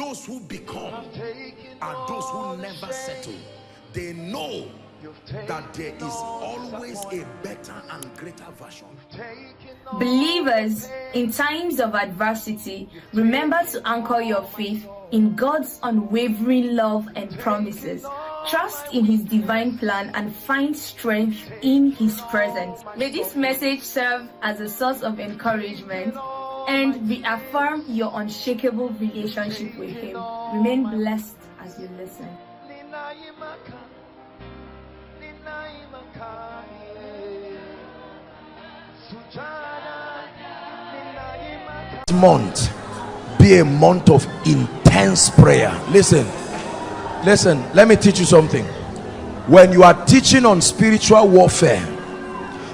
those who become are those who never settle. They know that there is always a better and greater version. Believers, in times of adversity, remember to anchor your faith in God's unwavering love and promises. Trust in His divine plan and find strength in His presence. May this message serve as a source of encouragement and reaffirm your unshakable relationship with Him. Remain blessed as you listen. Month be a month of intense prayer. Listen, let me teach you something. When you are teaching on spiritual warfare,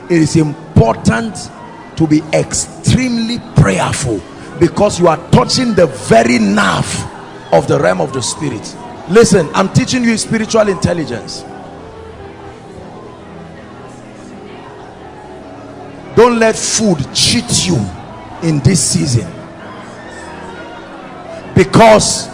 it is important to be extremely prayerful, because you are touching the very nerve of the realm of the spirit. Listen, I'm teaching you spiritual intelligence. Don't let food cheat you in this season, because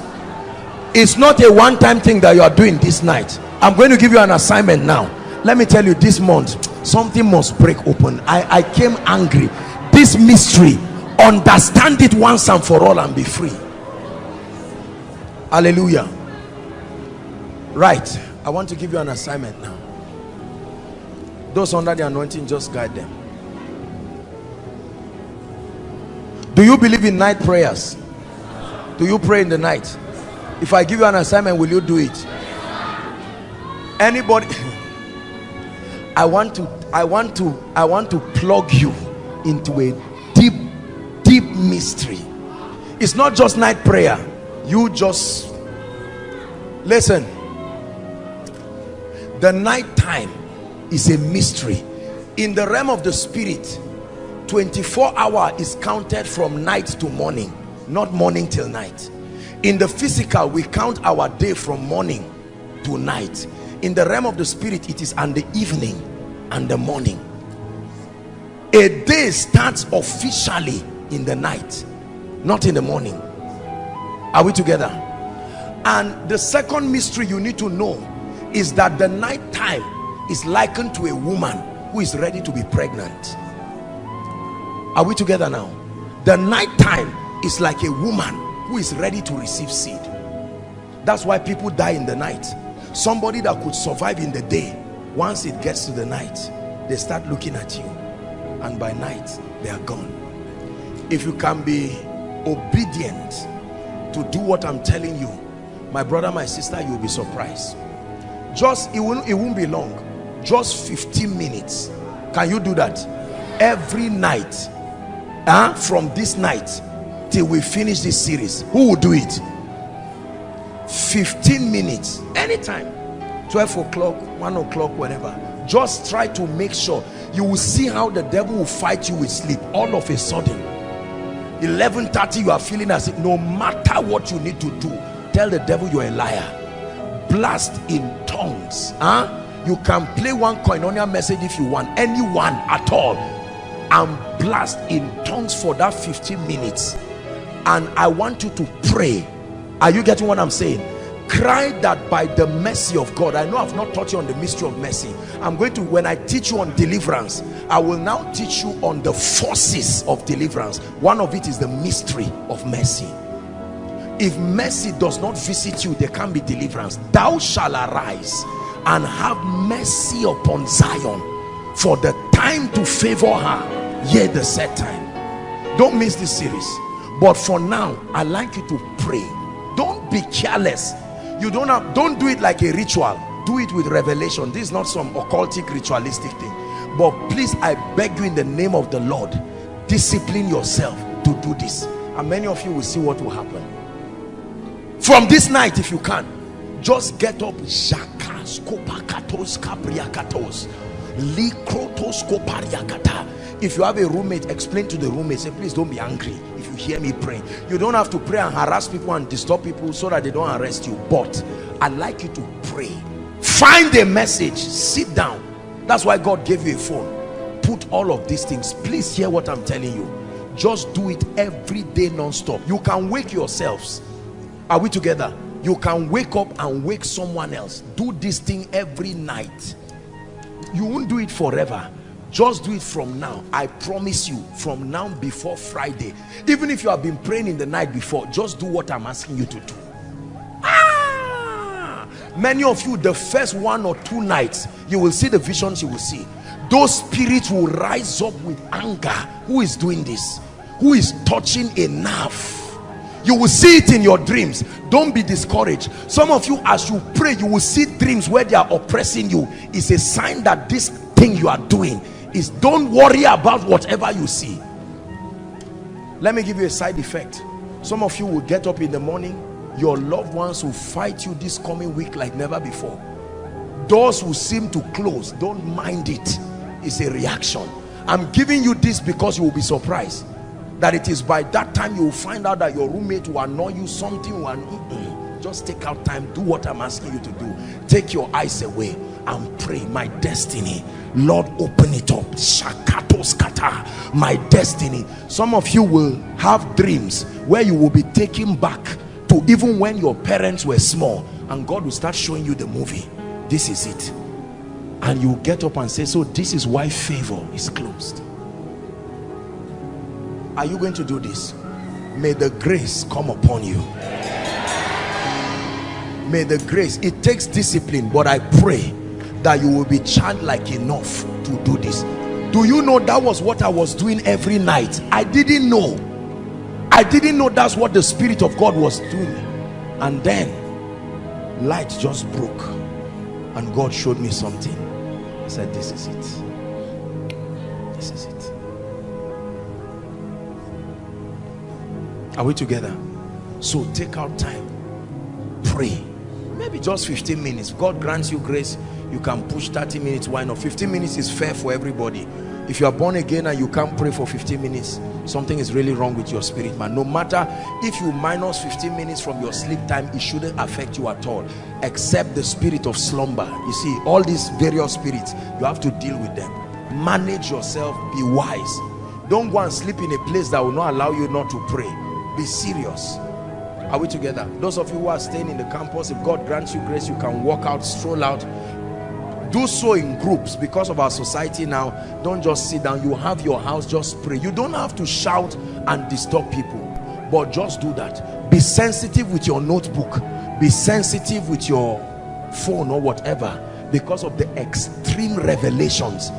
it's not a one-time thing that you are doing this night. I'm going to give you an assignment now. Let me tell you, this month something must break open. I came angry. This mystery, understand it once and for all and be free. Hallelujah. Right, I want to give you an assignment now. Those under the anointing, just guide them. Do you believe in night prayers? Do you pray in the night? If I give you an assignment, will you do it? Anybody? I want to plug you into a deep mystery. It's not just night prayer. You just listen. The night time is a mystery. In the realm of the spirit, 24 hours is counted from night to morning, not morning till night. In the physical, we count our day from morning to night. In the realm of the spirit, it is on the evening and the morning. A day starts officially in the night, not in the morning. Are we together? And the second mystery you need to know is that the night time is likened to a woman who is ready to be pregnant. Are we together now? The night time is like a woman who is ready to receive seed. That's why people die in the night. Somebody that could survive in the day, once it gets to the night, they start looking at you, and by night they are gone. If you can be obedient to do what I'm telling you, my brother, my sister, you'll be surprised. Just it won't be long, just 15 minutes. Can you do that every night? From this night till we finish this series, who will do it? 15 minutes, anytime, 12 o'clock, 1 o'clock, whatever. Just try to make sure. You will see how the devil will fight you with sleep. All of a sudden, 11:30, you are feeling as if no matter what you need to do, tell the devil you're a liar. Blast in tongues. You can play one Koinonia message if you want, anyone at all, and blast in tongues for that 15 minutes. And I want you to pray. Are you getting what I'm saying? Cry that by the mercy of God. I know I've not taught you on the mystery of mercy. I'm going to, when I teach you on deliverance, I will now teach you on the forces of deliverance. One of it is the mystery of mercy. If mercy does not visit you, there can't be deliverance. Thou shalt arise and have mercy upon Zion, for the time to favor her, yea, the set time. Don't miss this series. But for now, I'd like you to pray. Don't be careless. Don't do it like a ritual. Do it with revelation. This is not some occultic ritualistic thing. But please, I beg you in the name of the Lord, discipline yourself to do this, and many of you will see what will happen. From this night, if you can, just get up. If you have a roommate, explain to the roommate, say, please don't be angry if you hear me praying. You don't have to pray and harass people and disturb people so that they don't arrest you, but I'd like you to pray. Find a message, sit down. That's why God gave you a phone. Put all of these things. Please hear what I'm telling you. Just do it every day non-stop. You can wake yourselves Are we together? You can wake up and wake someone else. Do this thing every night. You won't do it forever. Just do it from now. I promise you, from now before Friday. Even if you have been praying in the night before, just do what I'm asking you to do. Many of you, the first 1 or 2 nights, you will see the visions you will see. Those spirits will rise up with anger. Who is doing this? Who is touching a nerve? You will see it in your dreams. Don't be discouraged. Some of you, as you pray, you will see dreams where they are oppressing you. It's a sign that this thing you are doing is, don't worry about whatever you see. Let me give you a side effect. Some of you will get up in the morning, your loved ones will fight you this coming week like never before. Doors will seem to close. Don't mind it. It's a reaction. I'm giving you this because you will be surprised that it is by that time you will find out that your roommate will annoy you, something will just take out time. Do what I'm asking you to do. Take your eyes away and pray. My destiny, Lord, open it up. Shakatoskata, my destiny. Some of you will have dreams where you will be taken back to even when your parents were small, and God will start showing you the movie. This is it. And you get up and say, so this is why favor is closed. Are you going to do this? May the grace come upon you. May the grace. It takes discipline, but I pray that you will be childlike enough to do this. Do you know that was what I was doing every night? I didn't know. I didn't know that's what the Spirit of God was doing. And then light just broke and God showed me something. He said, this is it. This is it. Are we together? So take out time, pray, maybe just 15 minutes. God grants you grace, you can push 30 minutes. Why not? 15 minutes is fair for everybody. If you are born again and you can't pray for 15 minutes, something is really wrong with your spirit, man. No matter if you minus 15 minutes from your sleep time, it shouldn't affect you at all, except the spirit of slumber. You see, all these various spirits, you have to deal with them. Manage yourself, be wise. Don't go and sleep in a place that will not allow you not to pray. Be serious. Are we together? Those of you who are staying in the campus, if God grants you grace, you can walk out, stroll out. Do so in groups. Because of our society now, don't just sit down. You have your house, just pray. You don't have to shout and disturb people, but just do that. Be sensitive with your notebook, be sensitive with your phone or whatever, because of the extreme revelations.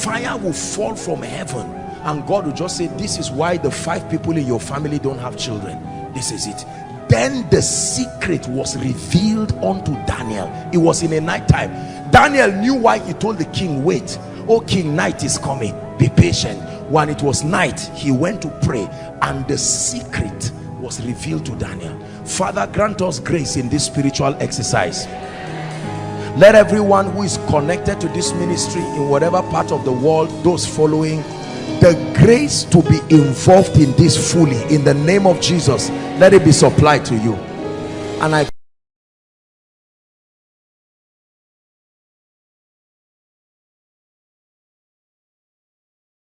Fire will fall from heaven and God will just say, this is why the 5 people in your family don't have children. This is it. Then the secret was revealed unto Daniel. It was in a night time. Daniel knew why he told the king, wait, oh king, night is coming, be patient. When it was night, he went to pray and the secret was revealed to Daniel. Father, grant us grace in this spiritual exercise. Let everyone who is connected to this ministry in whatever part of the world, those following, the grace to be involved in this fully, in the name of Jesus, let it be supplied to you. And I